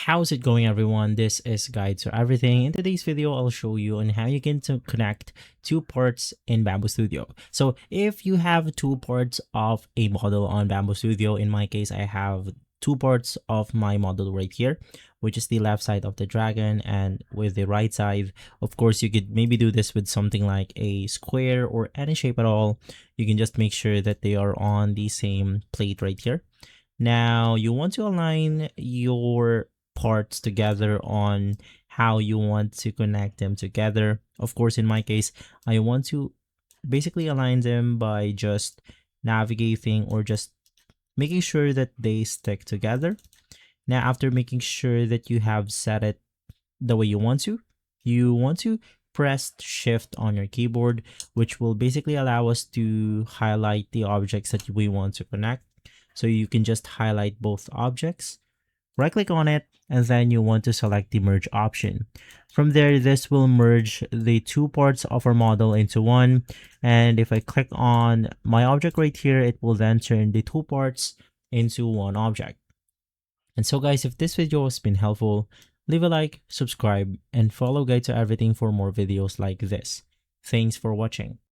How's it going, everyone? This is Guide to Everything. In today's video, I'll show you on how you can connect two parts in Bambu Studio. So if you have two parts of a model on Bambu Studio, in my case, I have two parts of my model right here, which is the left side of the dragon, and with the right side, of course, you could maybe do this with something like a square or any shape at all. You can just make sure that they are on the same plate right here. Now you want to align your parts together on how you want to connect them together. Of course, in my case, I want to basically align them by just navigating or just making sure that they stick together. Now, after making sure that you have set it the way you want to press shift on your keyboard, which will basically allow us to highlight the objects that we want to connect. So you can just highlight both objects, right click on it, and then you want to select the merge option. From there, this will merge the two parts of our model into one. And if I click on my object right here, it will then turn the two parts into one object. And so guys, if this video has been helpful, leave a like, subscribe, and follow Guide to Everything for more videos like this. Thanks for watching.